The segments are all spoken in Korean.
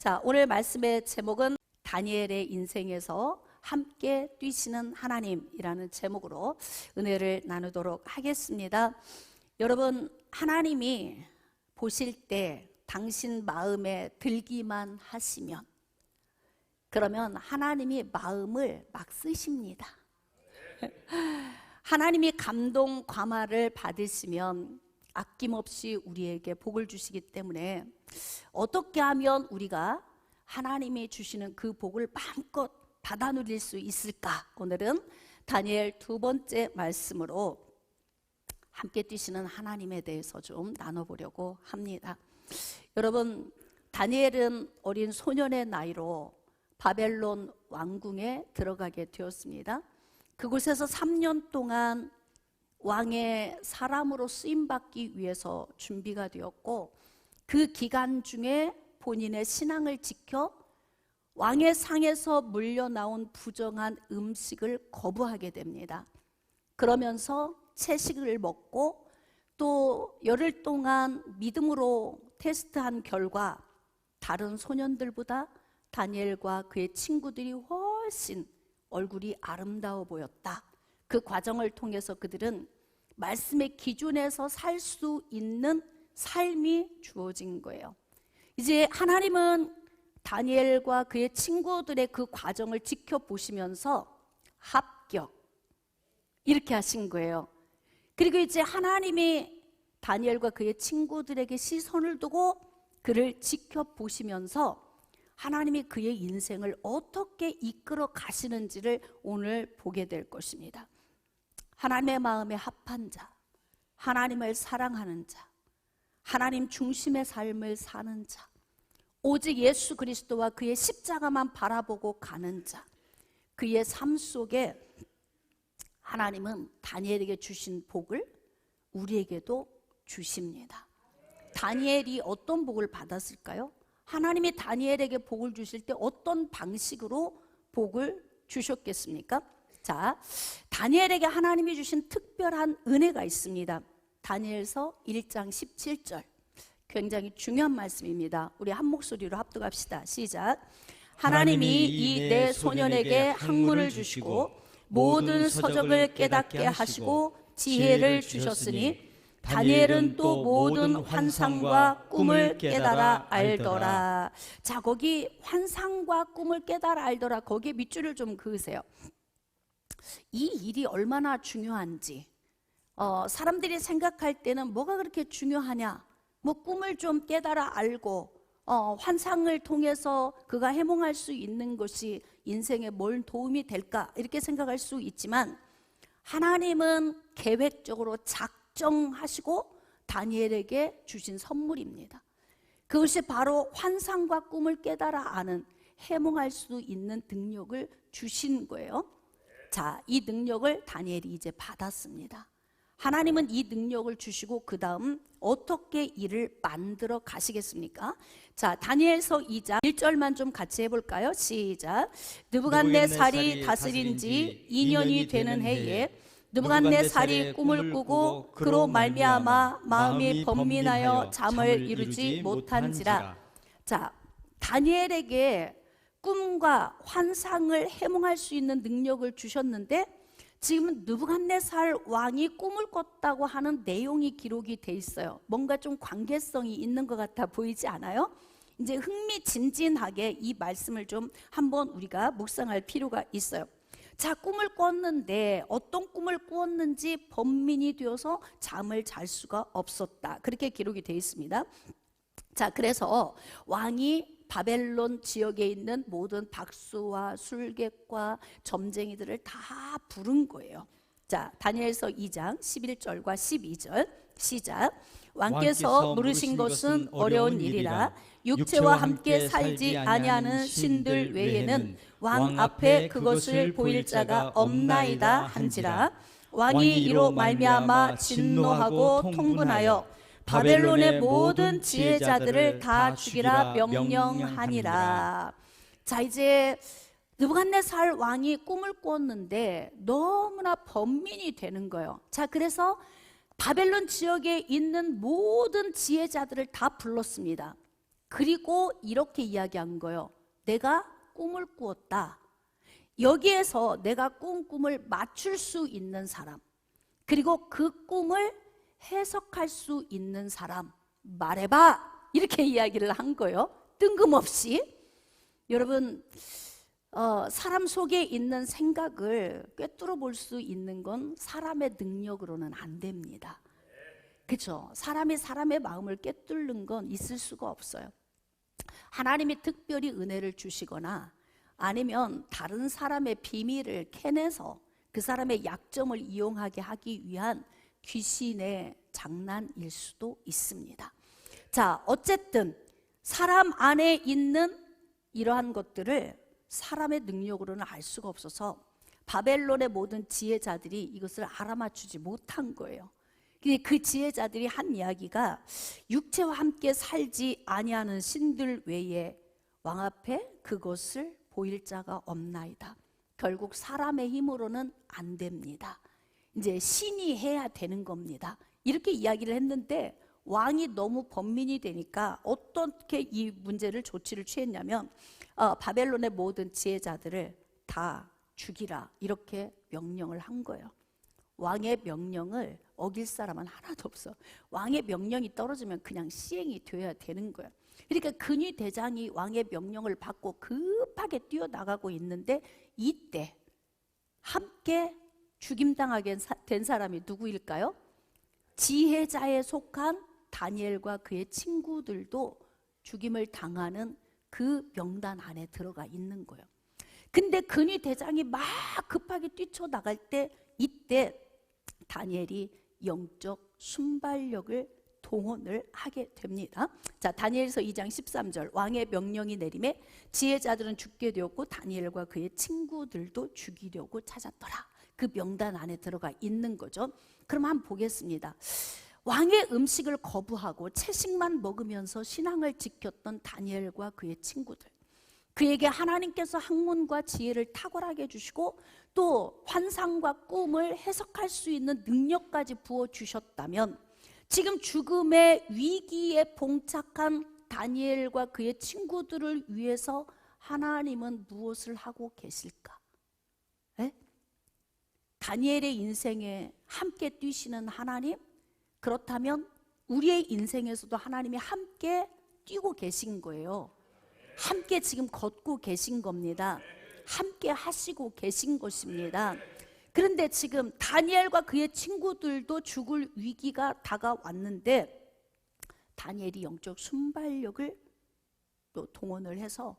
자, 오늘 말씀의 제목은 다니엘의 인생에서 함께 뛰시는 하나님이라는 제목으로 은혜를 나누도록 하겠습니다. 여러분, 하나님이 보실 때 당신 마음에 들기만 하시면, 그러면 하나님이 마음을 막 쓰십니다. 하나님이 감동 감화를 받으시면 아낌없이 우리에게 복을 주시기 때문에 어떻게 하면 우리가 하나님이 주시는 그 복을 마음껏 받아 누릴 수 있을까? 오늘은 다니엘 두 번째 말씀으로 함께 뛰시는 하나님에 대해서 좀 나눠보려고 합니다. 여러분, 다니엘은 어린 소년의 나이로 바벨론 왕궁에 들어가게 되었습니다. 그곳에서 3년 동안 왕의 사람으로 쓰임받기 위해서 준비가 되었고, 그 기간 중에 본인의 신앙을 지켜 왕의 상에서 물려나온 부정한 음식을 거부하게 됩니다. 그러면서 채식을 먹고 또 열흘 동안 믿음으로 테스트한 결과 다른 소년들보다 다니엘과 그의 친구들이 훨씬 얼굴이 아름다워 보였다. 그 과정을 통해서 그들은 말씀의 기준에서 살 수 있는 삶이 주어진 거예요. 이제 하나님은 다니엘과 그의 친구들의 그 과정을 지켜보시면서 합격, 이렇게 하신 거예요. 그리고 이제 하나님이 다니엘과 그의 친구들에게 시선을 두고 그를 지켜보시면서 하나님이 그의 인생을 어떻게 이끌어 가시는지를 오늘 보게 될 것입니다. 하나님의 마음에 합한 자, 하나님을 사랑하는 자, 하나님 중심의 삶을 사는 자, 오직 예수 그리스도와 그의 십자가만 바라보고 가는 자, 그의 삶 속에 하나님은 다니엘에게 주신 복을 우리에게도 주십니다. 다니엘이 어떤 복을 받았을까요? 하나님이 다니엘에게 복을 주실 때 어떤 방식으로 복을 주셨겠습니까? 자, 다니엘에게 하나님이 주신 특별한 은혜가 있습니다. 다니엘서 1장 17절, 굉장히 중요한 말씀입니다. 우리 한 목소리로 합독합시다. 시작. 하나님이 이 내 소년에게 학문을 주시고 모든 서적을 깨닫게 하시고 지혜를 주셨으니 다니엘은 또 모든 환상과 꿈을 깨달아 알더라. 자, 거기 환상과 꿈을 깨달아 알더라, 거기에 밑줄을 좀 그으세요. 이 일이 얼마나 중요한지, 사람들이 생각할 때는 뭐가 그렇게 중요하냐, 뭐 꿈을 좀 깨달아 알고 환상을 통해서 그가 해몽할 수 있는 것이 인생에 뭘 도움이 될까, 이렇게 생각할 수 있지만 하나님은 계획적으로 작정하시고 다니엘에게 주신 선물입니다. 그것이 바로 환상과 꿈을 깨달아 아는, 해몽할 수 있는 능력을 주신 거예요. 자, 이 능력을 다니엘이 이제 받았습니다. 하나님은 이 능력을 주시고 그 다음 어떻게 일을 만들어 가시겠습니까? 자, 다니엘서 2장 1절만 좀 같이 해볼까요? 시작. 느부갓네살이 다스린 지 2년이 되는 해에 느부갓네살이 꿈을 꾸고 그로 말미암아 마음이 번민하여 잠을 이루지 못한지라. 자, 다니엘에게 꿈과 환상을 해몽할 수 있는 능력을 주셨는데 지금 느부갓네살 왕이 꿈을 꿨다고 하는 내용이 기록이 돼 있어요. 뭔가 좀 관계성이 있는 것 같아 보이지 않아요? 이제 흥미진진하게 이 말씀을 좀 한번 우리가 묵상할 필요가 있어요. 자, 꿈을 꿨는데 어떤 꿈을 꾸었는지 번민이 되어서 잠을 잘 수가 없었다, 그렇게 기록이 돼 있습니다. 자, 그래서 왕이 바벨론 지역에 있는 모든 박수와 술객과 점쟁이들을 다 부른 거예요. 자, 다니엘서 2장 11절과 12절 시작. 왕께서 물으신 것은 어려운 일이라 육체와 함께 살지 아니하는 신들 외에는 왕 앞에 그것을 보일 자가 없나이다 한지라. 왕이 이로 말미암아 진노하고 통분하여 바벨론의 모든 지혜자들을 다 죽이라 명령하니라. 자, 이제 느부갓네살 왕이 꿈을 꾸었는데 너무나 번민이 되는 거예요. 자, 그래서 바벨론 지역에 있는 모든 지혜자들을 다 불렀습니다. 그리고 이렇게 이야기한 거예요. 내가 꿈을 꾸었다. 여기에서 내가 꾼 꿈을 맞출 수 있는 사람, 그리고 그 꿈을 해석할 수 있는 사람 말해봐, 이렇게 이야기를 한 거예요. 뜬금없이. 여러분, 사람 속에 있는 생각을 꿰뚫어 볼 수 있는 건 사람의 능력으로는 안 됩니다. 그렇죠? 사람이 사람의 마음을 꿰뚫는 건 있을 수가 없어요. 하나님이 특별히 은혜를 주시거나 아니면 다른 사람의 비밀을 캐내서 그 사람의 약점을 이용하게 하기 위한 귀신의 장난일 수도 있습니다. 자, 어쨌든 사람 안에 있는 이러한 것들을 사람의 능력으로는 알 수가 없어서 바벨론의 모든 지혜자들이 이것을 알아맞추지 못한 거예요. 그 지혜자들이 한 이야기가 육체와 함께 살지 아니하는 신들 외에 왕 앞에 그것을 보일 자가 없나이다. 결국 사람의 힘으로는 안 됩니다. 이제 신이 해야 되는 겁니다. 이렇게 이야기를 했는데 왕이 너무 번민이 되니까 어떻게 이 문제를 조치를 취했냐면 바벨론의 모든 지혜자들을 다 죽이라, 이렇게 명령을 한 거예요. 왕의 명령을 어길 사람은 하나도 없어. 왕의 명령이 떨어지면 그냥 시행이 되어야 되는 거예요. 그러니까 근위 대장이 왕의 명령을 받고 급하게 뛰어나가고 있는데 이때 함께 죽임당하게 된 사람이 누구일까요? 지혜자에 속한 다니엘과 그의 친구들도 죽임을 당하는 그 명단 안에 들어가 있는 거예요. 근데 근위 대장이 막 급하게 뛰쳐나갈 때 이때 다니엘이 영적 순발력을 동원을 하게 됩니다. 자, 다니엘서 2장 13절, 왕의 명령이 내림에 지혜자들은 죽게 되었고 다니엘과 그의 친구들도 죽이려고 찾았더라. 그 명단 안에 들어가 있는 거죠. 그럼 한번 보겠습니다. 왕의 음식을 거부하고 채식만 먹으면서 신앙을 지켰던 다니엘과 그의 친구들, 그에게 하나님께서 학문과 지혜를 탁월하게 주시고 또 환상과 꿈을 해석할 수 있는 능력까지 부어주셨다면 지금 죽음의 위기에 봉착한 다니엘과 그의 친구들을 위해서 하나님은 무엇을 하고 계실까? 에? 다니엘의 인생에 함께 뛰시는 하나님? 그렇다면 우리의 인생에서도 하나님이 함께 뛰고 계신 거예요. 함께 지금 걷고 계신 겁니다. 함께 하시고 계신 것입니다. 그런데 지금 다니엘과 그의 친구들도 죽을 위기가 다가왔는데 다니엘이 영적 순발력을 또 동원을 해서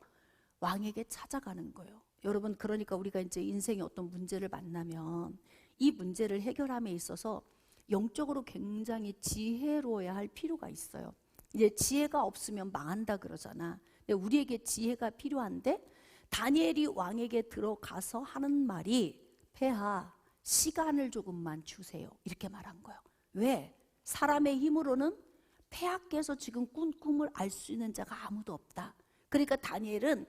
왕에게 찾아가는 거예요. 여러분, 그러니까 우리가 이제 인생에 어떤 문제를 만나면 이 문제를 해결함에 있어서 영적으로 굉장히 지혜로워야 할 필요가 있어요. 이제 지혜가 없으면 망한다 그러잖아. 근데 우리에게 지혜가 필요한데 다니엘이 왕에게 들어가서 하는 말이 폐하, 시간을 조금만 주세요, 이렇게 말한 거예요. 왜? 사람의 힘으로는 폐하께서 지금 꾼 꿈을 알 수 있는 자가 아무도 없다. 그러니까 다니엘은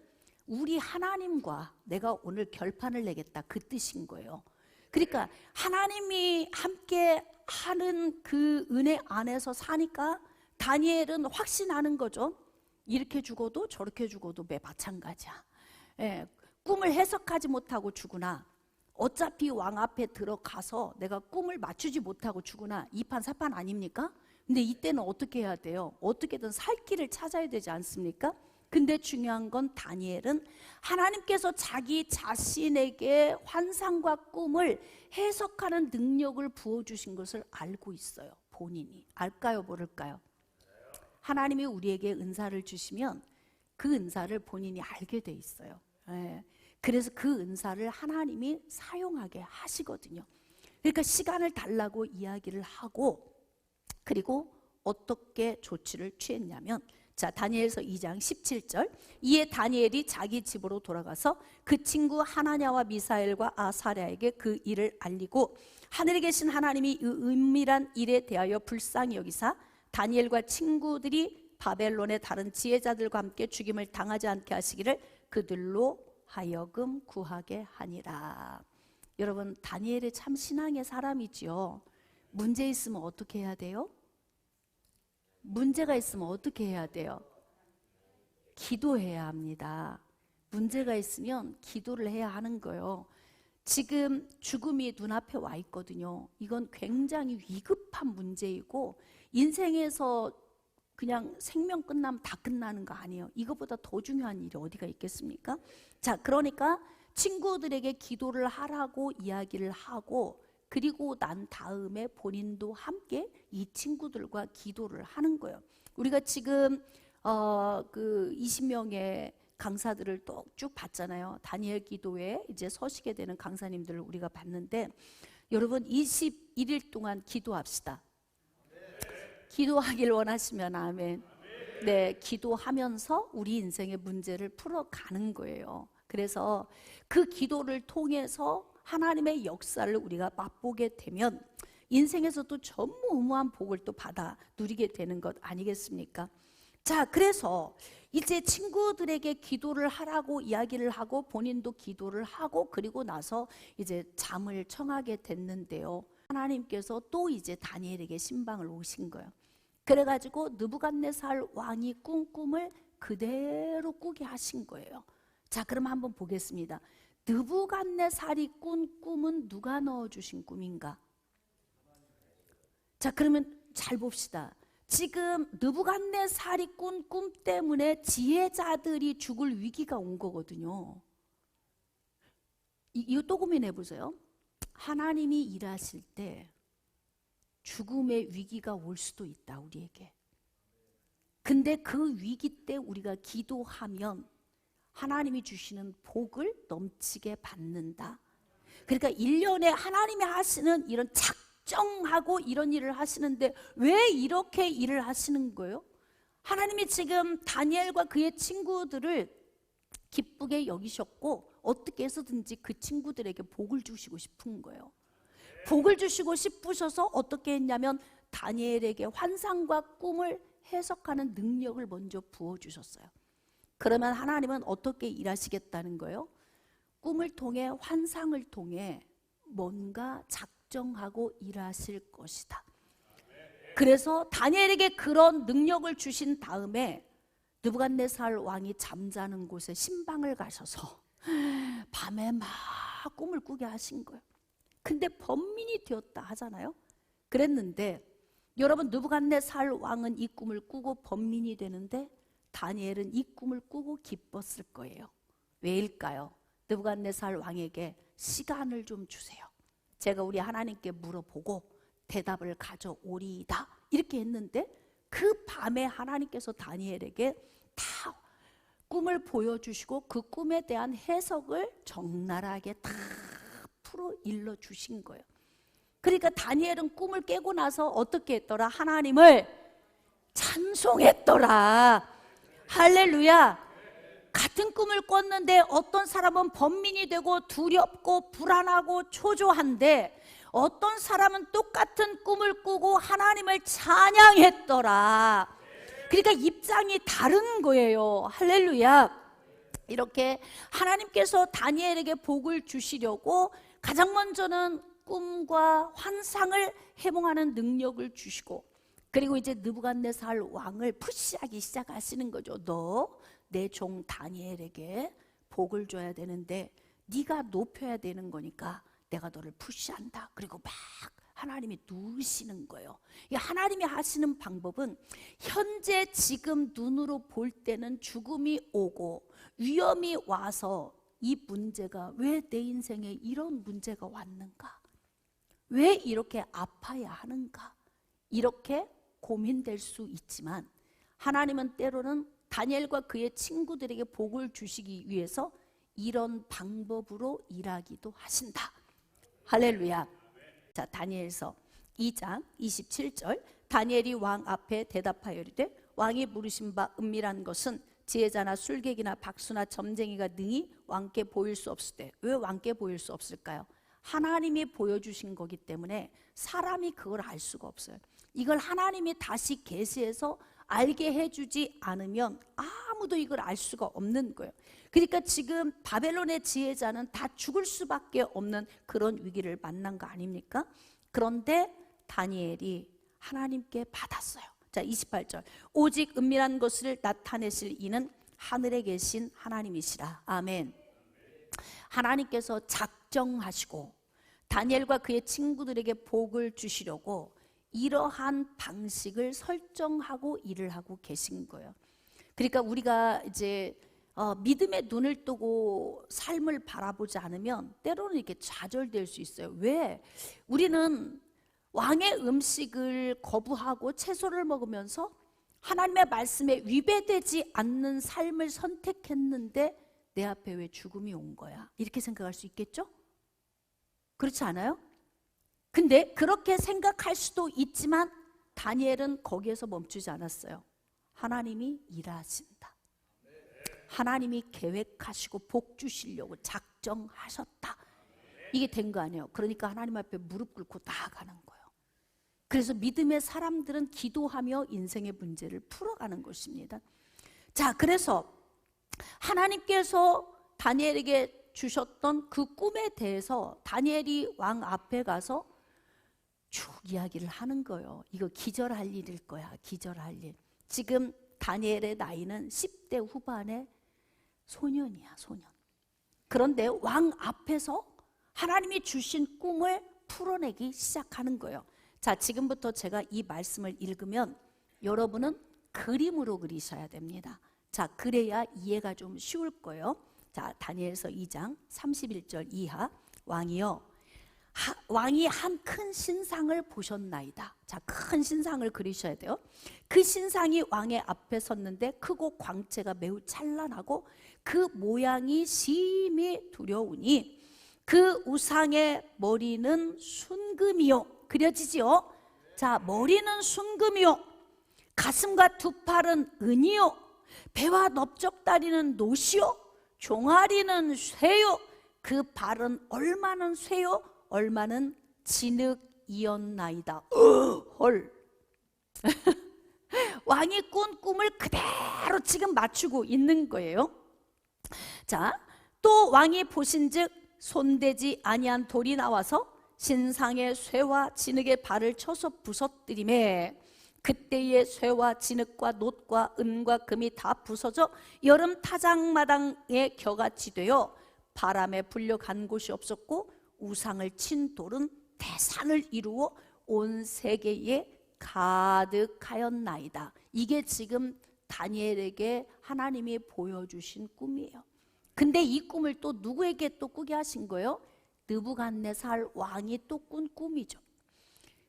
우리 하나님과 내가 오늘 결판을 내겠다, 그 뜻인 거예요. 그러니까 하나님이 함께 하는 그 은혜 안에서 사니까 다니엘은 확신하는 거죠. 이렇게 죽어도 저렇게 죽어도 매 마찬가지야. 예, 꿈을 해석하지 못하고 죽으나 어차피 왕 앞에 들어가서 내가 꿈을 맞추지 못하고 죽으나 이판 사판 아닙니까? 근데 이때는 어떻게 해야 돼요? 어떻게든 살 길을 찾아야 되지 않습니까? 근데 중요한 건 다니엘은 하나님께서 자기 자신에게 환상과 꿈을 해석하는 능력을 부어주신 것을 알고 있어요. 본인이 알까요, 모를까요? 하나님이 우리에게 은사를 주시면 그 은사를 본인이 알게 돼 있어요. 예. 그래서 그 은사를 하나님이 사용하게 하시거든요. 그러니까 시간을 달라고 이야기를 하고, 그리고 어떻게 조치를 취했냐면, 자, 다니엘서 2장 17절, 이에 다니엘이 자기 집으로 돌아가서 그 친구 하나냐와 미사엘과 아사랴에게 그 일을 알리고 하늘에 계신 하나님이 이 은밀한 일에 대하여 불쌍히 여기사 다니엘과 친구들이 바벨론의 다른 지혜자들과 함께 죽임을 당하지 않게 하시기를 그들로 하여금 구하게 하니라. 여러분, 다니엘이 참 신앙의 사람이지요. 문제 있으면 어떻게 해야 돼요? 문제가 있으면 어떻게 해야 돼요? 기도해야 합니다. 문제가 있으면 기도를 해야 하는 거예요. 지금 죽음이 눈앞에 와 있거든요. 이건 굉장히 위급한 문제이고 인생에서 그냥 생명 끝나면 다 끝나는 거 아니에요. 이거보다 더 중요한 일이 어디가 있겠습니까? 자, 그러니까 친구들에게 기도를 하라고 이야기를 하고 그리고 난 다음에 본인도 함께 이 친구들과 기도를 하는 거예요. 우리가 지금 그 20명의 강사들을 또 쭉 봤잖아요. 다니엘 기도에 이제 서시게 되는 강사님들을 우리가 봤는데 여러분 21일 동안 기도합시다. 기도하길 원하시면 아멘. 네, 기도하면서 우리 인생의 문제를 풀어가는 거예요. 그래서 그 기도를 통해서 하나님의 역사를 우리가 맛보게 되면 인생에서도 전무후무한 복을 또 받아 누리게 되는 것 아니겠습니까? 자, 그래서 이제 친구들에게 기도를 하라고 이야기를 하고 본인도 기도를 하고 그리고 나서 이제 잠을 청하게 됐는데요. 하나님께서 또 이제 다니엘에게 신방을 오신 거예요. 그래가지고 느부갓네살 왕이 꾼 꿈을 그대로 꾸게 하신 거예요. 자, 그럼 한번 보겠습니다. 느부갓네살이 꾼 꿈은 누가 넣어주신 꿈인가? 자, 그러면 잘 봅시다. 지금 느부갓네살이 꾼 꿈 때문에 지혜자들이 죽을 위기가 온 거거든요. 이거 또 고민해 보세요. 하나님이 일하실 때 죽음의 위기가 올 수도 있다, 우리에게. 근데 그 위기 때 우리가 기도하면 하나님이 주시는 복을 넘치게 받는다. 그러니까 1년에 하나님이 하시는 이런 작정하고 이런 일을 하시는데 왜 이렇게 일을 하시는 거예요? 하나님이 지금 다니엘과 그의 친구들을 기쁘게 여기셨고 어떻게 해서든지 그 친구들에게 복을 주시고 싶은 거예요. 복을 주시고 싶으셔서 어떻게 했냐면 다니엘에게 환상과 꿈을 해석하는 능력을 먼저 부어주셨어요. 그러면 하나님은 어떻게 일하시겠다는 거예요? 꿈을 통해 환상을 통해 뭔가 작정하고 일하실 것이다. 그래서 다니엘에게 그런 능력을 주신 다음에 느부갓네살 왕이 잠자는 곳에 신방을 가셔서 밤에 막 꿈을 꾸게 하신 거예요. 근데 범민이 되었다 하잖아요. 그랬는데 여러분 느부갓네살 왕은 이 꿈을 꾸고 범민이 되는데 다니엘은 이 꿈을 꾸고 기뻤을 거예요. 왜일까요? 느부갓네살 왕에게 시간을 좀 주세요. 제가 우리 하나님께 물어보고 대답을 가져오리이다. 이렇게 했는데 그 밤에 하나님께서 다니엘에게 다 꿈을 보여주시고 그 꿈에 대한 해석을 적나라하게 다 풀어 일러주신 거예요. 그러니까 다니엘은 꿈을 깨고 나서 어떻게 했더라? 하나님을 찬송했더라. 할렐루야. 같은 꿈을 꿨는데 어떤 사람은 번민이 되고 두렵고 불안하고 초조한데 어떤 사람은 똑같은 꿈을 꾸고 하나님을 찬양했더라. 그러니까 입장이 다른 거예요. 할렐루야. 이렇게 하나님께서 다니엘에게 복을 주시려고 가장 먼저는 꿈과 환상을 해몽하는 능력을 주시고 그리고 이제 느부갓네살 왕을 푸시하기 시작하시는 거죠. 너 내 종 다니엘에게 복을 줘야 되는데 네가 높여야 되는 거니까 내가 너를 푸시한다. 그리고 막 하나님이 누우시는 거예요. 하나님이 하시는 방법은 현재 지금 눈으로 볼 때는 죽음이 오고 위험이 와서 이 문제가 왜 내 인생에 이런 문제가 왔는가? 왜 이렇게 아파야 하는가? 이렇게 고민될 수 있지만 하나님은 때로는 다니엘과 그의 친구들에게 복을 주시기 위해서 이런 방법으로 일하기도 하신다. 할렐루야. 자, 다니엘서 2장 27절 다니엘이 왕 앞에 대답하여 이르되 왕이 물으신 바 은밀한 것은 지혜자나 술객이나 박수나 점쟁이가 능히 왕께 보일 수 없을 때 왜 왕께 보일 수 없을까요? 하나님이 보여주신 거기 때문에 사람이 그걸 알 수가 없어요. 이걸 하나님이 다시 계시해서 알게 해주지 않으면 아무도 이걸 알 수가 없는 거예요. 그러니까 지금 바벨론의 지혜자는 다 죽을 수밖에 없는 그런 위기를 만난 거 아닙니까? 그런데 다니엘이 하나님께 받았어요. 자, 28절 오직 은밀한 것을 나타내실 이는 하늘에 계신 하나님이시라. 아멘. 하나님께서 작정하시고 다니엘과 그의 친구들에게 복을 주시려고 이러한 방식을 설정하고 일을 하고 계신 거예요. 그러니까 우리가 이제 믿음의 눈을 뜨고 삶을 바라보지 않으면 때로는 이렇게 좌절될 수 있어요. 왜? 우리는 왕의 음식을 거부하고 채소를 먹으면서 하나님의 말씀에 위배되지 않는 삶을 선택했는데 내 앞에 왜 죽음이 온 거야? 이렇게 생각할 수 있겠죠? 그렇지 않아요? 근데 그렇게 생각할 수도 있지만 다니엘은 거기에서 멈추지 않았어요. 하나님이 일하신다. 하나님이 계획하시고 복 주시려고 작정하셨다. 이게 된 거 아니에요. 그러니까 하나님 앞에 무릎 꿇고 나아가는 거예요. 그래서 믿음의 사람들은 기도하며 인생의 문제를 풀어가는 것입니다. 자, 그래서 하나님께서 다니엘에게 주셨던 그 꿈에 대해서 다니엘이 왕 앞에 가서 쭉 이야기를 하는 거예요. 이거 기절할 일일 거야. 기절할 일. 지금 다니엘의 나이는 10대 후반의 소년이야. 소년. 그런데 왕 앞에서 하나님이 주신 꿈을 풀어내기 시작하는 거예요. 자, 지금부터 제가 이 말씀을 읽으면 여러분은 그림으로 그리셔야 됩니다. 자, 그래야 이해가 좀 쉬울 거예요. 자, 다니엘서 2장 31절 이하. 왕이 한 큰 신상을 보셨나이다. 자, 큰 신상을 그리셔야 돼요. 그 신상이 왕의 앞에 섰는데 크고 광채가 매우 찬란하고 그 모양이 심히 두려우니 그 우상의 머리는 순금이요. 그려지지요? 자, 머리는 순금이요. 가슴과 두 팔은 은이요. 배와 넓적다리는 노시요. 종아리는 쇠요. 그 발은 얼마는 쇠요. 얼마는 진흙이었나이다. 헐. 왕이 꾼 꿈을 그대로 지금 맞추고 있는 거예요. 자, 또 왕이 보신즉 손대지 아니한 돌이 나와서 신상의 쇠와 진흙의 발을 쳐서 부서뜨리매 그때의 쇠와 진흙과 놋과 은과 금이 다 부서져 여름 타작마당의 겨같이 되어 바람에 불려간 곳이 없었고 우상을 친 돌은 대산을 이루어 온 세계에 가득하였나이다. 이게 지금 다니엘에게 하나님이 보여주신 꿈이에요. 근데 이 꿈을 또 누구에게 또 꾸게 하신 거예요? 느부갓네살 왕이 또 꾼 꿈이죠.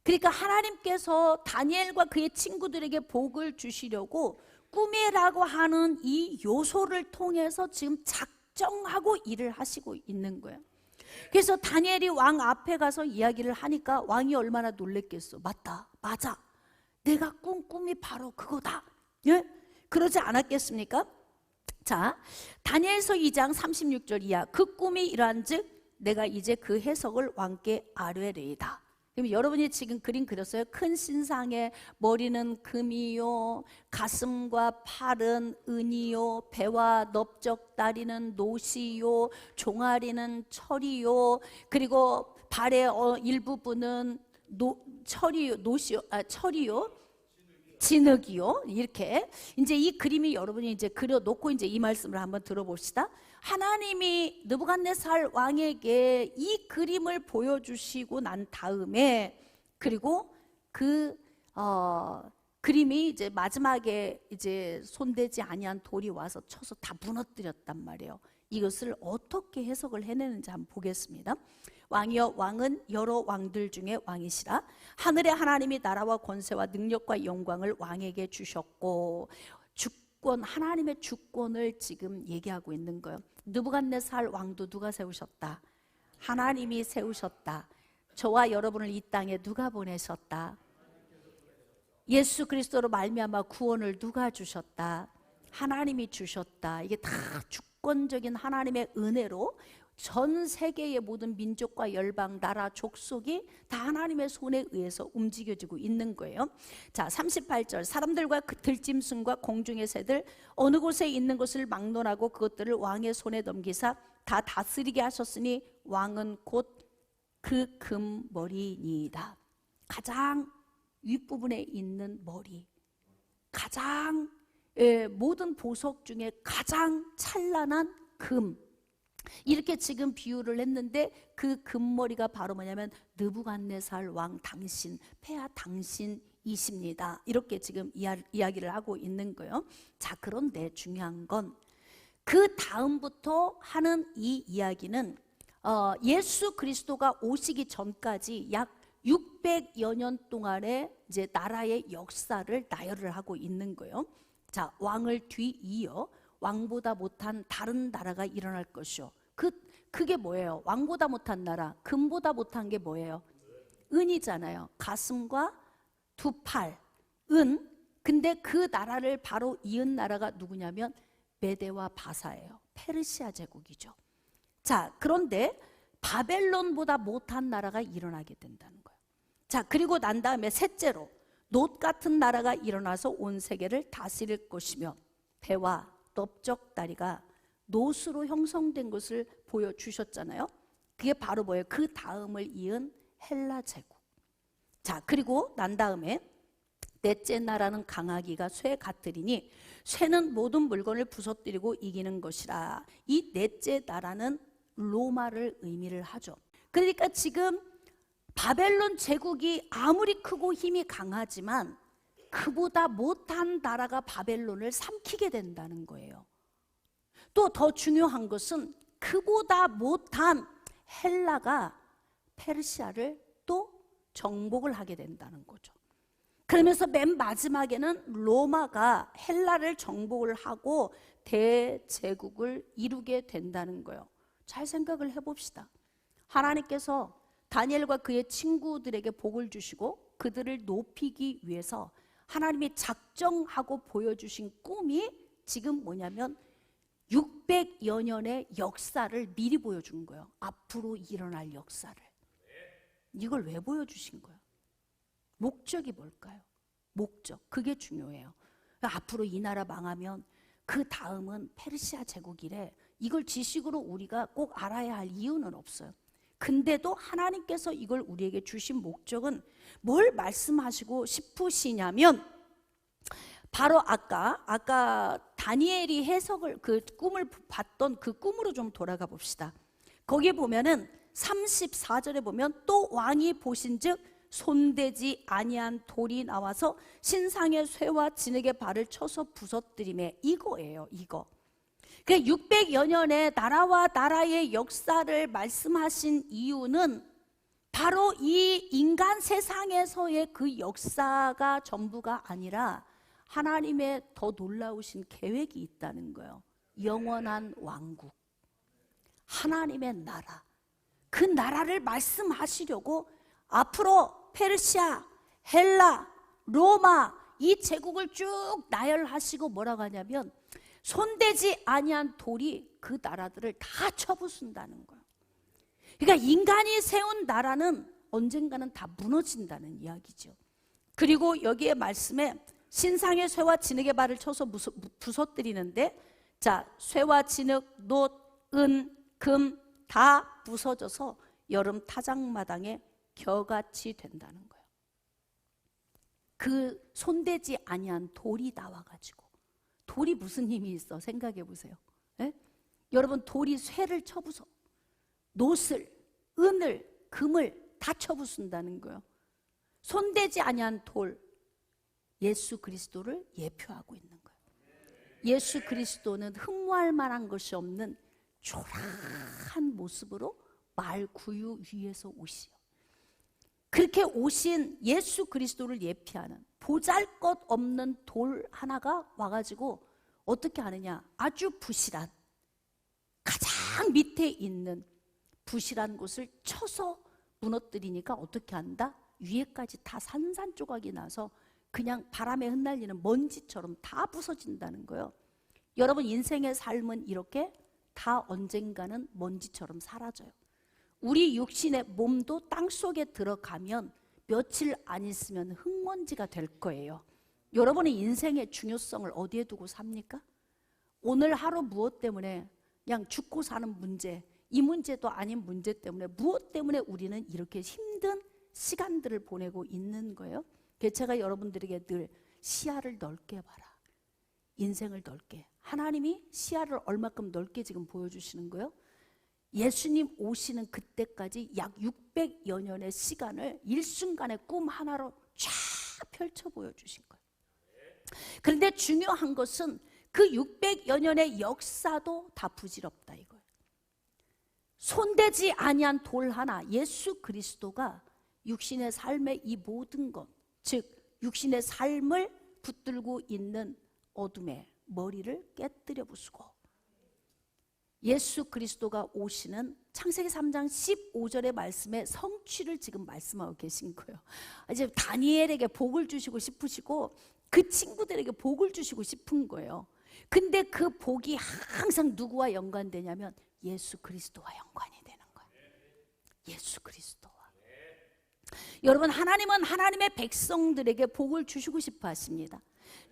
그러니까 하나님께서 다니엘과 그의 친구들에게 복을 주시려고 꿈이라고 하는 이 요소를 통해서 지금 작정하고 일을 하시고 있는 거예요. 그래서 다니엘이 왕 앞에 가서 이야기를 하니까 왕이 얼마나 놀랬겠어. 맞다, 맞아, 내가 꾼 꿈이 바로 그거다. 예? 그러지 않았겠습니까? 자, 다니엘서 2장 36절 이하. 그 꿈이 이러한즉 내가 이제 그 해석을 왕께 아뢰리이다. 그럼 여러분이 지금 그림 그렸어요? 큰 신상의 머리는 금이요, 가슴과 팔은 은이요, 배와 넓적다리는 노시요, 종아리는 철이요, 그리고 발의 일부분은 철이요, 진흙이요. 이렇게 이제 이 그림이 여러분이 이제 그려놓고 이제 이 말씀을 한번 들어봅시다. 하나님이 느부갓네살 왕에게 이 그림을 보여주시고 난 다음에 그리고 그 그림이 이제 마지막에 이제 손대지 아니한 돌이 와서 쳐서 다 무너뜨렸단 말이에요. 이것을 어떻게 해석을 해내는지 한번 보겠습니다. 왕이여, 왕은 여러 왕들 중에 왕이시라. 하늘의 하나님이 나라와 권세와 능력과 영광을 왕에게 주셨고, 주권, 하나님의 주권을 지금 얘기하고 있는 거예요. 느부갓네살 왕도 누가 세우셨다? 하나님이 세우셨다. 저와 여러분을 이 땅에 누가 보내셨다? 예수 그리스도로 말미암아 구원을 누가 주셨다? 하나님이 주셨다. 이게 다 주권적인 하나님의 은혜로 전 세계의 모든 민족과 열방, 나라, 족속이 다 하나님의 손에 의해서 움직여지고 있는 거예요. 자, 38절. 사람들과 그 들짐승과 공중의 새들 어느 곳에 있는 것을 막론하고 그것들을 왕의 손에 넘기사 다 다스리게 하셨으니 왕은 곧 그 금머리니이다. 가장 윗부분에 있는 머리, 가장 모든 보석 중에 가장 찬란한 금, 이렇게 지금 비유를 했는데 그 금머리가 바로 뭐냐면 느부갓네살 왕 당신, 폐하 당신이십니다. 이렇게 지금 이야기를 하고 있는 거예요. 자, 그런데 중요한 건 그 다음부터 하는 이 이야기는 예수 그리스도가 오시기 전까지 약 600여 년 동안의 이제 나라의 역사를 나열을 하고 있는 거예요. 자, 왕을 뒤이어 왕보다 못한 다른 나라가 일어날 것이요. 그게 뭐예요? 왕보다 못한 나라, 금보다 못한 게 뭐예요? 은이잖아요. 가슴과 두 팔, 은. 근데 그 나라를 바로 이은 나라가 누구냐면 메대와 바사예요. 페르시아 제국이죠. 자, 그런데 바벨론보다 못한 나라가 일어나게 된다는 거예요. 자, 그리고 난 다음에 셋째로 놋 같은 나라가 일어나서 온 세계를 다스릴 것이며 배와 넓적다리가 놋으로 형성된 것을 보여주셨잖아요. 그게 바로 뭐예요? 그 다음을 이은 헬라 제국. 자, 그리고 난 다음에 넷째 나라는 강하기가 쇠 같으리니 쇠는 모든 물건을 부서뜨리고 이기는 것이라. 이 넷째 나라는 로마를 의미를 하죠. 그러니까 지금 바벨론 제국이 아무리 크고 힘이 강하지만 그보다 못한 나라가 바벨론을 삼키게 된다는 거예요. 또 더 중요한 것은 그보다 못한 헬라가 페르시아를 또 정복을 하게 된다는 거죠. 그러면서 맨 마지막에는 로마가 헬라를 정복을 하고 대제국을 이루게 된다는 거예요. 잘 생각을 해봅시다. 하나님께서 다니엘과 그의 친구들에게 복을 주시고 그들을 높이기 위해서 하나님이 작정하고 보여주신 꿈이 지금 뭐냐면 600여 년의 역사를 미리 보여준 거예요. 앞으로 일어날 역사를. 이걸 왜 보여주신 거예요? 목적이 뭘까요? 목적, 그게 중요해요. 앞으로 이 나라 망하면 그 다음은 페르시아 제국이래. 이걸 지식으로 우리가 꼭 알아야 할 이유는 없어요. 근데도 하나님께서 이걸 우리에게 주신 목적은 뭘 말씀하시고 싶으시냐면 바로 아까 다니엘이 해석을 그 꿈을 봤던 그 꿈으로 좀 돌아가 봅시다. 거기에 보면은 34절에 보면 또 왕이 보신즉 손대지 아니한 돌이 나와서 신상의 쇠와 진흙의 발을 쳐서 부서뜨리매, 이거예요. 이거. 그 600여 년의 나라와 나라의 역사를 말씀하신 이유는 바로 이 인간 세상에서의 그 역사가 전부가 아니라 하나님의 더 놀라우신 계획이 있다는 거예요. 영원한 왕국, 하나님의 나라, 그 나라를 말씀하시려고 앞으로 페르시아, 헬라, 로마 이 제국을 쭉 나열하시고 뭐라고 하냐면 손대지 아니한 돌이 그 나라들을 다 쳐부순다는 거예요. 그러니까 인간이 세운 나라는 언젠가는 다 무너진다는 이야기죠. 그리고 여기에 말씀에 신상의 쇠와 진흙의 발을 쳐서 부서뜨리는데, 자, 쇠와 진흙, 놋, 은, 금 다 부서져서 여름 타작마당에 겨같이 된다는 거예요. 그 손대지 아니한 돌이 나와가지고, 돌이 무슨 힘이 있어? 생각해 보세요. 예? 여러분, 돌이 쇠를 쳐부숴, 놋을, 은을, 금을 다 쳐부순다는 거예요. 손대지 아니한 돌, 예수 그리스도를 예표하고 있는 거예요. 예수 그리스도는 흠모할 만한 것이 없는 초라한 모습으로 말 구유 위에서 오시오. 그렇게 오신 예수 그리스도를 예피하는 보잘것없는 돌 하나가 와가지고 어떻게 하느냐, 아주 부실한, 가장 밑에 있는 부실한 곳을 쳐서 무너뜨리니까 어떻게 한다? 위에까지 다 산산조각이 나서 그냥 바람에 흩날리는 먼지처럼 다 부서진다는 거예요. 여러분, 인생의 삶은 이렇게 다 언젠가는 먼지처럼 사라져요. 우리 육신의 몸도 땅속에 들어가면 며칠 안 있으면 흙먼지가 될 거예요. 여러분의 인생의 중요성을 어디에 두고 삽니까? 오늘 하루 무엇 때문에 그냥 죽고 사는 문제, 이 문제도 아닌 문제 때문에 무엇 때문에 우리는 이렇게 힘든 시간들을 보내고 있는 거예요? 제가 여러분들에게 늘 시야를 넓게 봐라. 인생을 넓게, 하나님이 시야를 얼마큼 넓게 지금 보여주시는 거예요? 예수님 오시는 그때까지 약 600여 년의 시간을 일순간에 꿈 하나로 쫙 펼쳐 보여주신 거예요. 그런데 중요한 것은 그 600여 년의 역사도 다 부질없다 이거예요. 손대지 아니한 돌 하나, 예수 그리스도가 육신의 삶의 이 모든 것, 즉 육신의 삶을 붙들고 있는 어둠의 머리를 깨뜨려 부수고, 예수 그리스도가 오시는 창세기 3장 15절의 말씀의 성취를 지금 말씀하고 계신 거예요. 이제 다니엘에게 복을 주시고 싶으시고 그 친구들에게 복을 주시고 싶은 거예요. 근데 그 복이 항상 누구와 연관되냐면 예수 그리스도와 연관이 되는 거예요. 예수 그리스도와. 여러분, 하나님은 하나님의 백성들에게 복을 주시고 싶어 하십니다.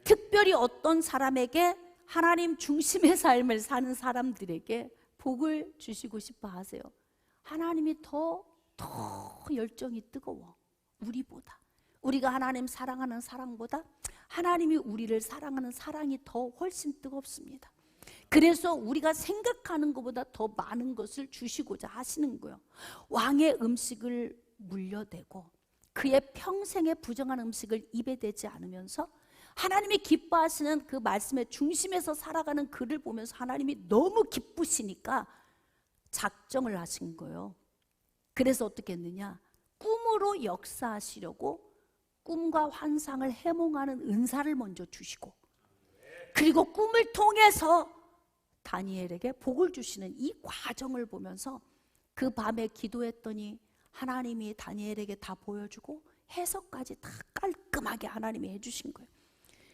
특별히 어떤 사람에게, 하나님 중심의 삶을 사는 사람들에게 복을 주시고 싶어 하세요. 하나님이 더 열정이 뜨거워. 우리보다. 우리가 하나님 사랑하는 사랑보다 하나님이 우리를 사랑하는 사랑이 더 훨씬 뜨겁습니다. 그래서 우리가 생각하는 것보다 더 많은 것을 주시고자 하시는 거예요. 왕의 음식을 물려대고 그의 평생의 부정한 음식을 입에 대지 않으면서 하나님이 기뻐하시는 그 말씀의 중심에서 살아가는 그를 보면서 하나님이 너무 기쁘시니까 작정을 하신 거예요. 그래서 어떻게 했느냐? 꿈으로 역사하시려고 꿈과 환상을 해몽하는 은사를 먼저 주시고, 그리고 꿈을 통해서 다니엘에게 복을 주시는 이 과정을 보면서 그 밤에 기도했더니 하나님이 다니엘에게 다 보여주고 해석까지 다 깔끔하게 하나님이 해주신 거예요.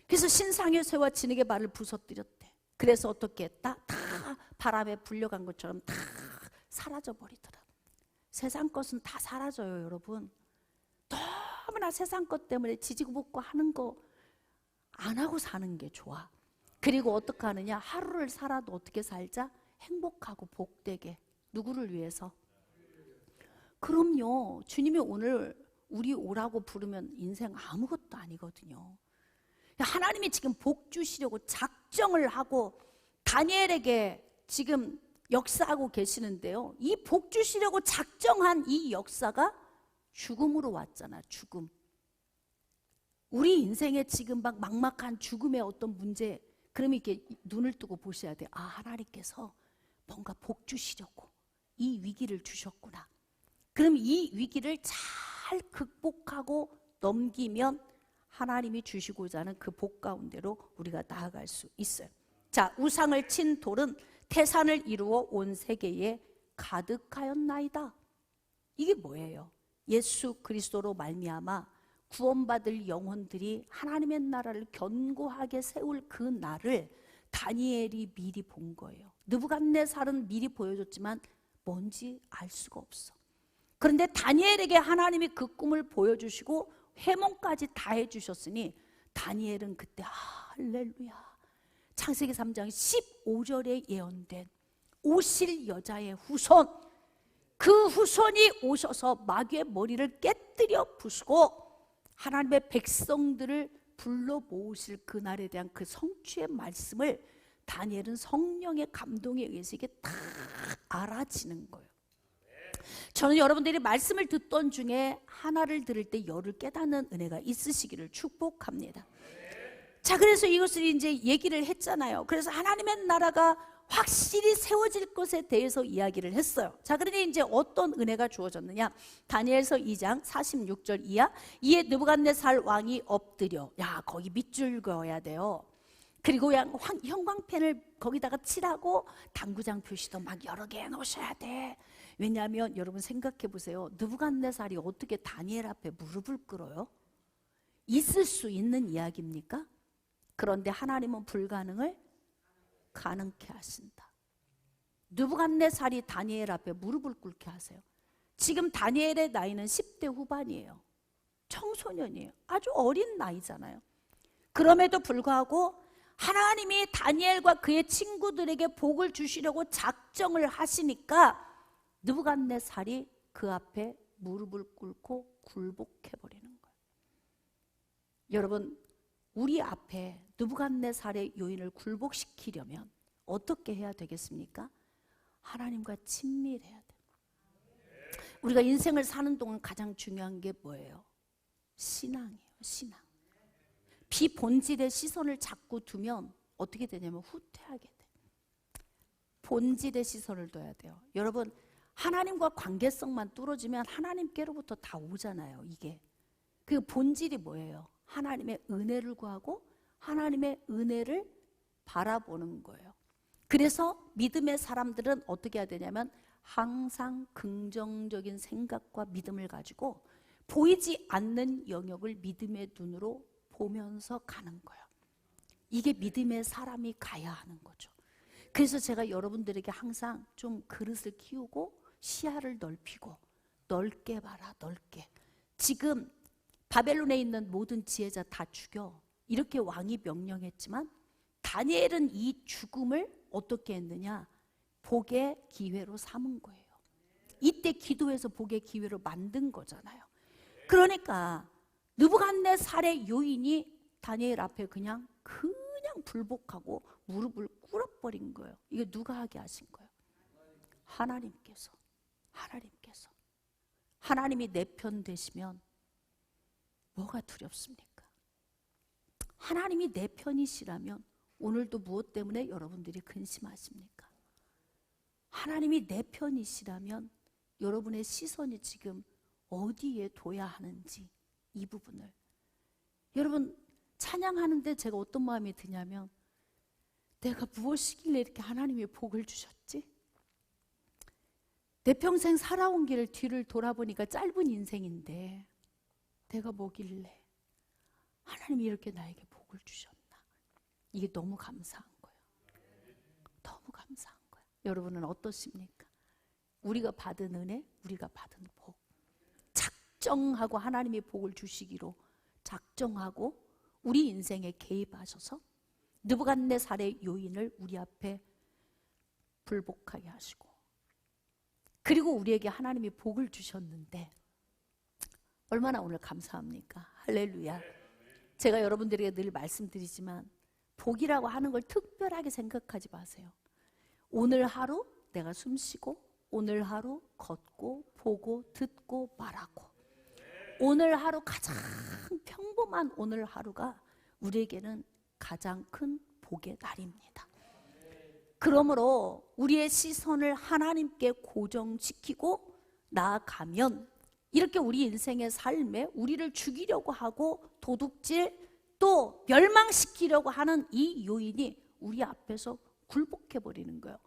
그래서 신상의 새와 진흙의 발을 부서뜨렸대. 그래서 어떻게 했다? 다 바람에 불려간 것처럼 다 사라져버리더라. 세상 것은 다 사라져요, 여러분. 너무나 세상 것 때문에 지지고 볶고 하는 거 안 하고 사는 게 좋아. 그리고 어떻게 하느냐? 하루를 살아도 어떻게 살자? 행복하고 복되게. 누구를 위해서? 그럼요. 주님이 오늘 우리 오라고 부르면 인생 아무것도 아니거든요. 하나님이 지금 복 주시려고 작정을 하고 다니엘에게 지금 역사하고 계시는데요. 이 복 주시려고 작정한 이 역사가 죽음으로 왔잖아. 죽음. 우리 인생에 지금 막 막막한 죽음의 어떤 문제, 그러면 이렇게 눈을 뜨고 보셔야 돼. 아, 하나님께서 뭔가 복 주시려고 이 위기를 주셨구나. 그럼 이 위기를 잘 극복하고 넘기면 하나님이 주시고자 하는 그 복 가운데로 우리가 나아갈 수 있어요. 자, 우상을 친 돌은 태산을 이루어 온 세계에 가득하였나이다. 이게 뭐예요? 예수 그리스도로 말미암아 구원받을 영혼들이 하나님의 나라를 견고하게 세울 그 날을 다니엘이 미리 본 거예요. 느부갓네살은 미리 보여줬지만 뭔지 알 수가 없어. 그런데 다니엘에게 하나님이 그 꿈을 보여주시고 해몽까지 다 해주셨으니 다니엘은 그때 할렐루야, 창세기 3장 15절에 예언된 오실 여자의 후손, 그 후손이 오셔서 마귀의 머리를 깨뜨려 부수고 하나님의 백성들을 불러 모으실 그날에 대한 그 성취의 말씀을 다니엘은 성령의 감동에 의해서 이게 다 알아지는 거예요. 저는 여러분들이 말씀을 듣던 중에 하나를 들을 때 열을 깨닫는 은혜가 있으시기를 축복합니다. 자, 그래서 이것을 이제 얘기를 했잖아요. 그래서 하나님의 나라가 확실히 세워질 것에 대해서 이야기를 했어요. 자, 그런데 이제 어떤 은혜가 주어졌느냐? 다니엘서 2장 46절 이하. 이에 느부갓네살 왕이 엎드려, 야, 거기 밑줄 그어야 돼요. 그리고 형광펜을 거기다가 칠하고 당구장 표시도 막 여러 개 해놓으셔야 돼. 왜냐하면 여러분 생각해 보세요. 느부갓네살이 어떻게 다니엘 앞에 무릎을 꿇어요? 있을 수 있는 이야기입니까? 그런데 하나님은 불가능을 가능케 하신다. 느부갓네살이 다니엘 앞에 무릎을 꿇게 하세요. 지금 다니엘의 나이는 10대 후반이에요. 청소년이에요. 아주 어린 나이잖아요. 그럼에도 불구하고 하나님이 다니엘과 그의 친구들에게 복을 주시려고 작정을 하시니까 느부갓네살이 그 앞에 무릎을 꿇고 굴복해버리는 거예요. 여러분, 우리 앞에 느부갓네살의 요인을 굴복시키려면 어떻게 해야 되겠습니까? 하나님과 친밀해야 돼요. 우리가 인생을 사는 동안 가장 중요한 게 뭐예요? 신앙이에요. 신앙. 비본질의 시선을 자꾸 두면 어떻게 되냐면 후퇴하게 돼요. 본질의 시선을 둬야 돼요. 여러분, 하나님과 관계성만 뚫어지면 하나님께로부터 다 오잖아요. 이게 그 본질이 뭐예요? 하나님의 은혜를 구하고 하나님의 은혜를 바라보는 거예요. 그래서 믿음의 사람들은 어떻게 해야 되냐면 항상 긍정적인 생각과 믿음을 가지고 보이지 않는 영역을 믿음의 눈으로 보면서 가는 거예요. 이게 믿음의 사람이 가야 하는 거죠. 그래서 제가 여러분들에게 항상 좀 그릇을 키우고 시야를 넓히고 넓게 봐라, 넓게. 지금 바벨론에 있는 모든 지혜자 다 죽여, 이렇게 왕이 명령했지만 다니엘은 이 죽음을 어떻게 했느냐? 복의 기회로 삼은 거예요. 이때 기도해서 복의 기회로 만든 거잖아요. 그러니까 느부갓네살의 요인이 다니엘 앞에 그냥 불복하고 무릎을 꿇어버린 거예요. 이게 누가 하게 하신 거예요? 하나님께서. 하나님이 내 편 되시면 뭐가 두렵습니까? 하나님이 내 편이시라면 오늘도 무엇 때문에 여러분들이 근심하십니까? 하나님이 내 편이시라면 여러분의 시선이 지금 어디에 둬야 하는지, 이 부분을. 여러분, 찬양하는데 제가 어떤 마음이 드냐면 내가 무엇이길래 이렇게 하나님이 복을 주셨지? 내 평생 살아온 길을 뒤를 돌아보니까 짧은 인생인데 내가 뭐길래 하나님이 이렇게 나에게 복을 주셨나? 이게 너무 감사한 거예요. 너무 감사한 거예요. 여러분은 어떠십니까? 우리가 받은 은혜, 우리가 받은 복, 작정하고 하나님이 복을 주시기로 작정하고 우리 인생에 개입하셔서 느부갓네살의 요인을 우리 앞에 불복하게 하시고, 그리고 우리에게 하나님이 복을 주셨는데 얼마나 오늘 감사합니까? 할렐루야. 제가 여러분들에게 늘 말씀드리지만 복이라고 하는 걸 특별하게 생각하지 마세요. 오늘 하루 내가 숨쉬고, 오늘 하루 걷고 보고 듣고 말하고, 오늘 하루 가장 평범한 오늘 하루가 우리에게는 가장 큰 복의 날입니다. 그러므로 우리의 시선을 하나님께 고정시키고 나아가면 이렇게 우리 인생의 삶에 우리를 죽이려고 하고 도둑질 또 멸망시키려고 하는 이 요인이 우리 앞에서 굴복해버리는 거예요.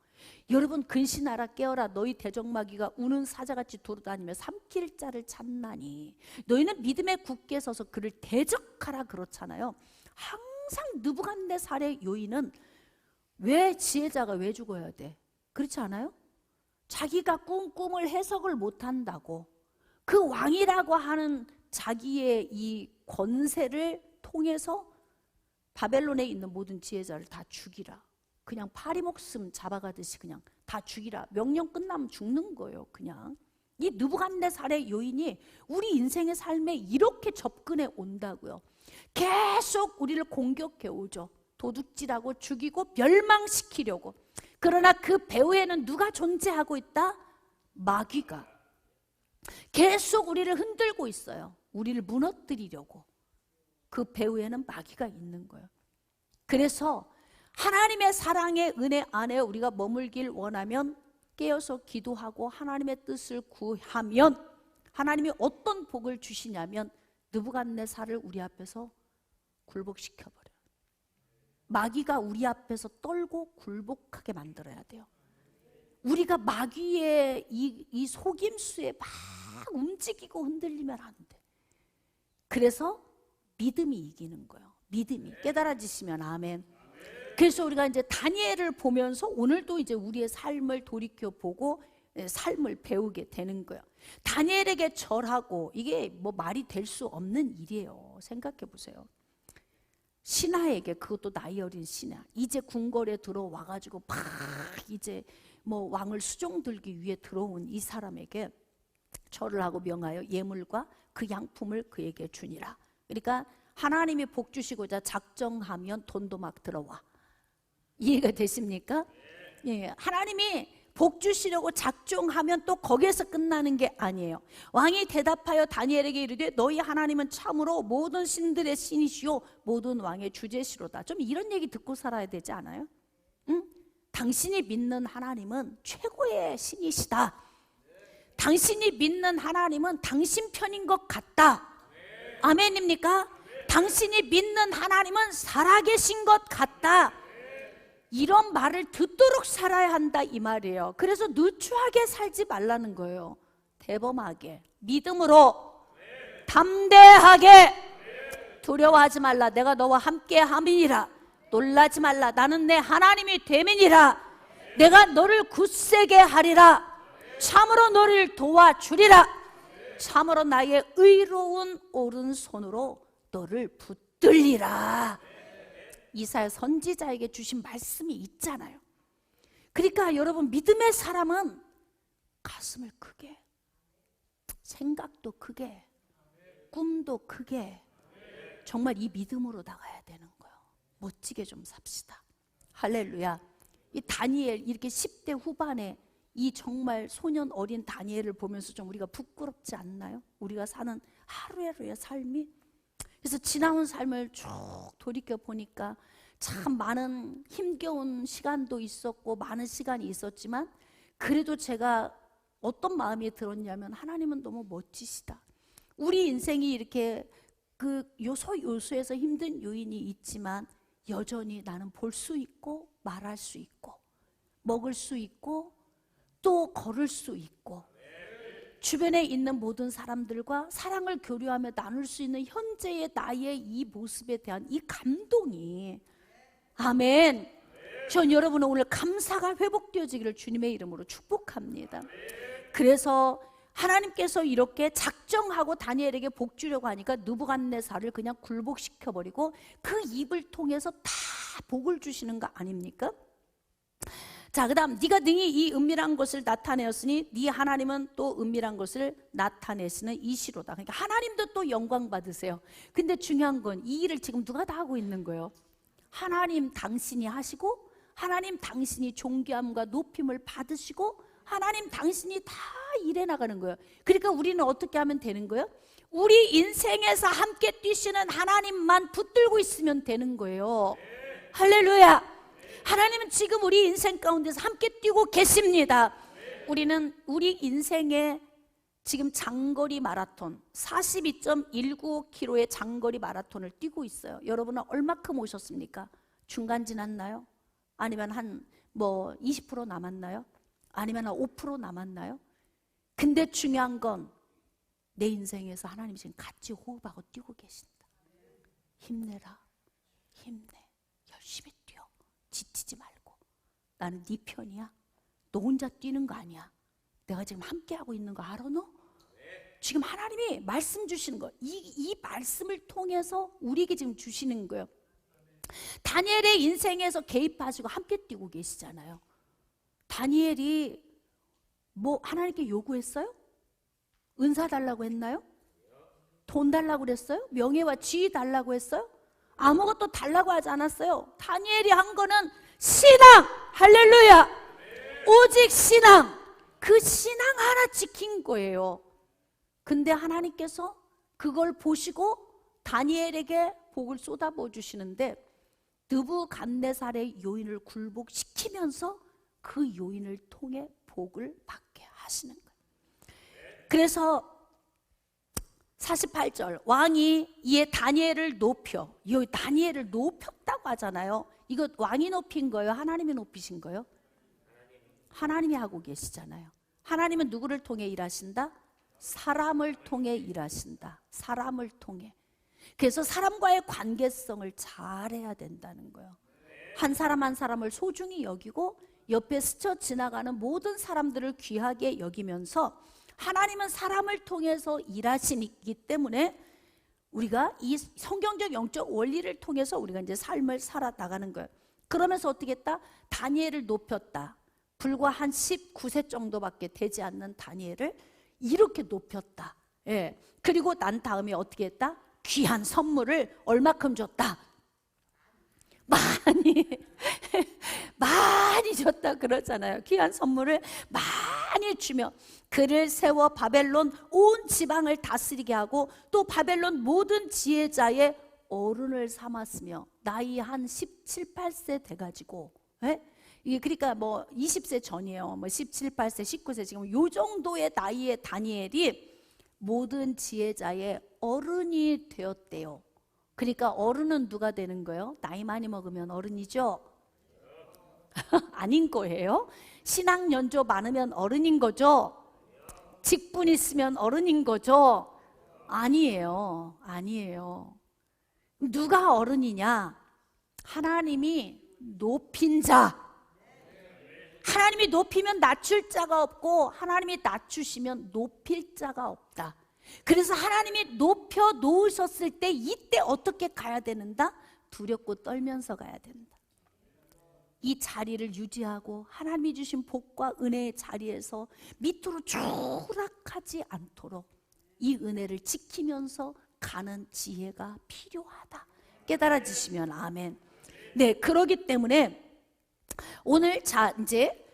여러분, 근신하라 깨어라 너희 대적마귀가 우는 사자같이 돌아다니며 삼킬 자를 찾나니 너희는 믿음에 굳게 서서 그를 대적하라 그렇잖아요. 항상 느부갓네살의 요인은 왜 지혜자가 왜 죽어야 돼? 그렇지 않아요? 자기가 꾼 꿈을 해석을 못한다고 그 왕이라고 하는 자기의 이 권세를 통해서 바벨론에 있는 모든 지혜자를 다 죽이라. 그냥 파리목숨 잡아가듯이 그냥 다 죽이라. 명령 끝나면 죽는 거예요. 그냥 이 느부갓네살의 요인이 우리 인생의 삶에 이렇게 접근해 온다고요. 계속 우리를 공격해 오죠. 도둑질하고 죽이고 멸망시키려고. 그러나 그 배후에는 누가 존재하고 있다? 마귀가 계속 우리를 흔들고 있어요. 우리를 무너뜨리려고. 그 배후에는 마귀가 있는 거예요. 그래서 하나님의 사랑의 은혜 안에 우리가 머물길 원하면 깨어서 기도하고 하나님의 뜻을 구하면 하나님이 어떤 복을 주시냐면 느부갓네살을 우리 앞에서 굴복시켜버려요. 마귀가 우리 앞에서 떨고 굴복하게 만들어야 돼요. 우리가 마귀의 이 속임수에 막 움직이고 흔들리면 안 돼. 그래서 믿음이 이기는 거예요. 믿음이. 깨달아지시면 아멘. 그래서 우리가 이제 다니엘을 보면서 오늘도 이제 우리의 삶을 돌이켜 보고 삶을 배우게 되는 거예요. 다니엘에게 절하고 이게 뭐 말이 될 수 없는 일이에요. 생각해 보세요. 신하에게, 그것도 나이 어린 신하, 이제 궁궐에 들어와가지고 막 이제 뭐 왕을 수종들기 위해 들어온 이 사람에게 절을 하고 명하여 예물과 그 양품을 그에게 주니라. 그러니까 하나님이 복 주시고자 작정하면 돈도 막 들어와. 이해가 되십니까? 예, 하나님이 복 주시려고 작정하면 또 거기에서 끝나는 게 아니에요. 왕이 대답하여 다니엘에게 이르되 너희 하나님은 참으로 모든 신들의 신이시요 모든 왕의 주제시로다. 좀 이런 얘기 듣고 살아야 되지 않아요? 응? 당신이 믿는 하나님은 최고의 신이시다. 당신이 믿는 하나님은 당신 편인 것 같다. 아멘입니까? 당신이 믿는 하나님은 살아계신 것 같다. 이런 말을 듣도록 살아야 한다 이 말이에요. 그래서 누추하게 살지 말라는 거예요. 대범하게, 믿음으로, 담대하게. 두려워하지 말라. 내가 너와 함께 함이니라. 놀라지 말라. 나는 내 하나님이 됨이니라. 내가 너를 굳세게 하리라. 참으로 너를 도와주리라. 참으로 나의 의로운 오른손으로 너를 붙들리라. 이사야 선지자에게 주신 말씀이 있잖아요. 그러니까 여러분, 믿음의 사람은 가슴을 크게, 생각도 크게, 꿈도 크게, 정말 이 믿음으로 나가야 되는 거예요. 멋지게 좀 삽시다. 할렐루야. 이 다니엘, 이렇게 10대 후반에 이 정말 소년 어린 다니엘을 보면서 좀 우리가 부끄럽지 않나요? 우리가 사는 하루하루의 삶이. 그래서 지나온 삶을 쭉 돌이켜 보니까 참 많은 힘겨운 시간도 있었고 많은 시간이 있었지만, 그래도 제가 어떤 마음이 들었냐면, 하나님은 너무 멋지시다. 우리 인생이 이렇게 그 요소요소에서 힘든 요인이 있지만 여전히 나는 볼 수 있고 말할 수 있고 먹을 수 있고 또 걸을 수 있고 주변에 있는 모든 사람들과 사랑을 교류하며 나눌 수 있는 현재의 나의 이 모습에 대한 이 감동이, 아멘. 전 여러분은 오늘 감사가 회복되어지기를 주님의 이름으로 축복합니다. 그래서 하나님께서 이렇게 작정하고 다니엘에게 복 주려고 하니까 느부갓네살을 그냥 굴복시켜버리고 그 입을 통해서 다 복을 주시는 거 아닙니까? 자, 그 다음, 네가 능히 이 은밀한 것을 나타내었으니 네 하나님은 또 은밀한 것을 나타내시는 이시로다. 그러니까 하나님도 또 영광 받으세요. 근데 중요한 건 이 일을 지금 누가 다 하고 있는 거예요? 하나님 당신이 하시고, 하나님 당신이 존귀함과 높임을 받으시고, 하나님 당신이 다 일해 나가는 거예요. 그러니까 우리는 어떻게 하면 되는 거예요? 우리 인생에서 함께 뛰시는 하나님만 붙들고 있으면 되는 거예요. 할렐루야. 하나님은 지금 우리 인생 가운데서 함께 뛰고 계십니다. 우리는 우리 인생의 지금 장거리 마라톤 42.195km의 장거리 마라톤을 뛰고 있어요. 여러분은 얼마큼 오셨습니까? 중간 지났나요? 아니면 한 20% 남았나요? 아니면 한 5% 남았나요? 근데 중요한 건 내 인생에서 하나님 지금 같이 호흡하고 뛰고 계신다. 힘내라. 힘내. 열심히 뛰어. 지치지 말고. 나는 네 편이야. 너 혼자 뛰는 거 아니야. 내가 지금 함께하고 있는 거 알아 너? 지금 하나님이 말씀 주시는 거, 이 말씀을 통해서 우리에게 지금 주시는 거예요. 다니엘의 인생에서 개입하시고 함께 뛰고 계시잖아요. 다니엘이 하나님께 요구했어요? 은사 달라고 했나요? 돈 달라고 그랬어요? 명예와 지위 달라고 했어요? 아무것도 달라고 하지 않았어요. 다니엘이 한 거는 신앙! 할렐루야! 오직 신앙! 그 신앙 하나 지킨 거예요. 근데 하나님께서 그걸 보시고 다니엘에게 복을 쏟아부어 주시는데, 느부갓네살의 요인을 굴복시키면서 그 요인을 통해 복을 받게 하시는 거예요. 그래서 48절, 왕이 이에 다니엘을 높여, 여기 다니엘을 높였다고 하잖아요. 이거 왕이 높인 거예요? 하나님이 높이신 거예요? 하나님이 하고 계시잖아요. 하나님은 누구를 통해 일하신다? 사람을 통해 일하신다. 사람을 통해. 그래서 사람과의 관계성을 잘해야 된다는 거예요. 한 사람 한 사람을 소중히 여기고 옆에 스쳐 지나가는 모든 사람들을 귀하게 여기면서, 하나님은 사람을 통해서 일하시기 때문에 우리가 이 성경적 영적 원리를 통해서 우리가 이제 삶을 살아나가는 거예요. 그러면서 어떻게 했다? 다니엘을 높였다. 불과 한 19세 정도밖에 되지 않는 다니엘을 이렇게 높였다. 예. 그리고 난 다음에 어떻게 했다? 귀한 선물을 얼마큼 줬다? 많이 많이 줬다 그러잖아요. 귀한 선물을 많이 주며 그를 세워 바벨론 온 지방을 다스리게 하고 또 바벨론 모든 지혜자의 어른을 삼았으며 나이 한 17, 18세 돼가지고, 예? 이게 그러니까 뭐 20세 전이에요. 뭐 17, 8세, 19세 지금 요 정도의 나이의 다니엘이 모든 지혜자의 어른이 되었대요. 그러니까 어른은 누가 되는 거예요? 나이 많이 먹으면 어른이죠? 아닌 거예요? 신앙 연조 많으면 어른인 거죠? 직분 있으면 어른인 거죠? 아니에요. 아니에요. 누가 어른이냐? 하나님이 높인 자. 하나님이 높이면 낮출 자가 없고 하나님이 낮추시면 높일 자가 없다. 그래서 하나님이 높여 놓으셨을 때 이때 어떻게 가야 되는다? 두렵고 떨면서 가야 된다. 이 자리를 유지하고 하나님이 주신 복과 은혜의 자리에서 밑으로 추락하지 않도록 이 은혜를 지키면서 가는 지혜가 필요하다. 깨달아지시면 아멘. 네, 그러기 때문에 오늘 자 이제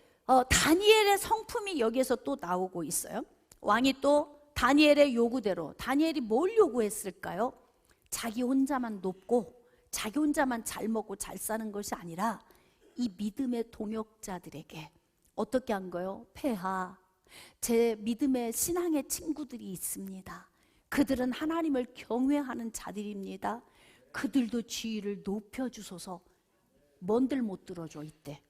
다니엘의 성품이 여기에서 또 나오고 있어요. 왕이 또 다니엘의 요구대로 다니엘이 뭘 요구했을까요? 자기 혼자만 높고 자기 혼자만 잘 먹고 잘 사는 것이 아니라 이 믿음의 동역자들에게 어떻게 한 거예요? 폐하, 제 믿음의 신앙의 친구들이 있습니다. 그들은 하나님을 경외하는 자들입니다. 그들도 지위를 높여주소서. 뭔들 못 들어줘 이때?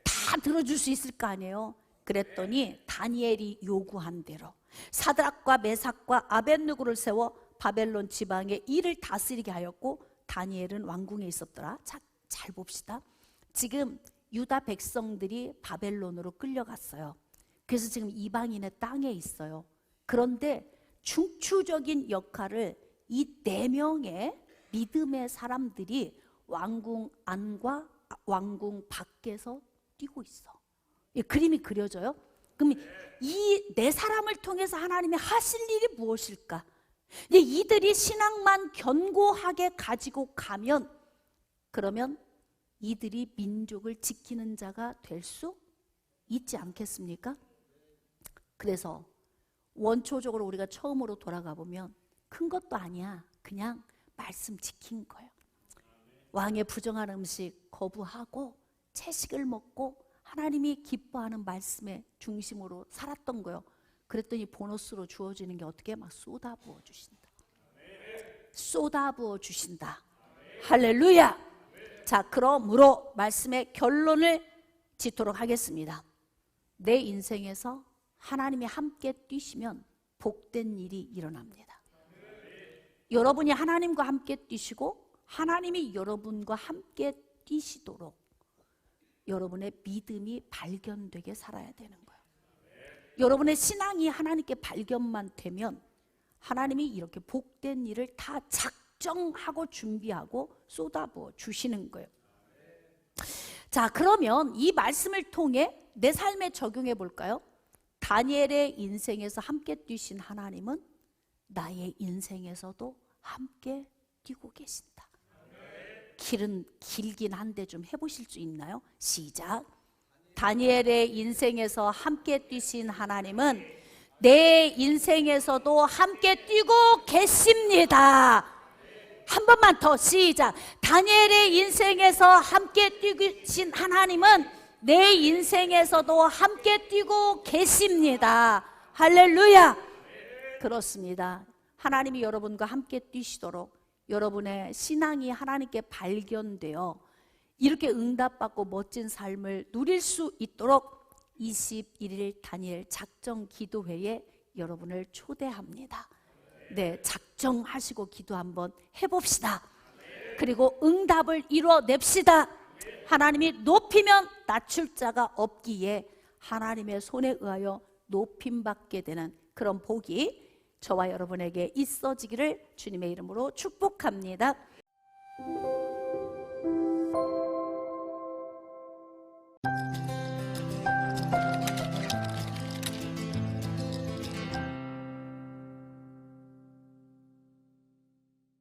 다 들어줄 수 있을 거 아니에요? 그랬더니 다니엘이 요구한 대로 사드락과 메삭과 아벳느고를 세워 바벨론 지방의 일을 다스리게 하였고 다니엘은 왕궁에 있었더라. 자, 잘 봅시다. 지금 유다 백성들이 바벨론으로 끌려갔어요. 그래서 지금 이방인의 땅에 있어요. 그런데 중추적인 역할을 이 4명의 믿음의 사람들이 왕궁 안과 왕궁 밖에서 뛰고 있어. 이 그림이 그려져요. 그럼 이 4사람을 통해서 하나님이 하실 일이 무엇일까? 이들이 신앙만 견고하게 가지고 가면 그러면 이들이 민족을 지키는 자가 될 수 있지 않겠습니까? 그래서 원초적으로 우리가 처음으로 돌아가 보면 큰 것도 아니야. 그냥 말씀 지킨 거예요. 왕의 부정한 음식 거부하고 채식을 먹고 하나님이 기뻐하는 말씀의 중심으로 살았던 거예요. 그랬더니 보너스로 주어지는 게 어떻게 막 쏟아부어 주신다. 쏟아부어 주신다. 할렐루야. 자, 그러므로 말씀의 결론을 짓도록 하겠습니다. 내 인생에서 하나님이 함께 뛰시면 복된 일이 일어납니다. 여러분이 하나님과 함께 뛰시고 하나님이 여러분과 함께 뛰시도록 여러분의 믿음이 발견되게 살아야 되는 거예요. 여러분의 신앙이 하나님께 발견만 되면 하나님이 이렇게 복된 일을 다 작정하고 준비하고 쏟아부어 주시는 거예요. 자, 그러면 이 말씀을 통해 내 삶에 적용해 볼까요? 다니엘의 인생에서 함께 뛰신 하나님은 나의 인생에서도 함께 뛰고 계신다. 길은 길긴 한데 좀 해보실 수 있나요? 시작. 다니엘의 인생에서 함께 뛰신 하나님은 내 인생에서도 함께 뛰고 계십니다. 한 번만 더 시작. 다니엘의 인생에서 함께 뛰신 하나님은 내 인생에서도 함께 뛰고 계십니다. 할렐루야. 그렇습니다. 하나님이 여러분과 함께 뛰시도록 여러분의 신앙이 하나님께 발견되어 이렇게 응답받고 멋진 삶을 누릴 수 있도록 21일 다니엘 작정 기도회에 여러분을 초대합니다. 네, 작정하시고 기도 한번 해봅시다. 그리고 응답을 이뤄냅시다. 하나님이 높이면 낮출 자가 없기에 하나님의 손에 의하여 높임받게 되는 그런 복이 저와 여러분에게 있어지기를 주님의 이름으로 축복합니다.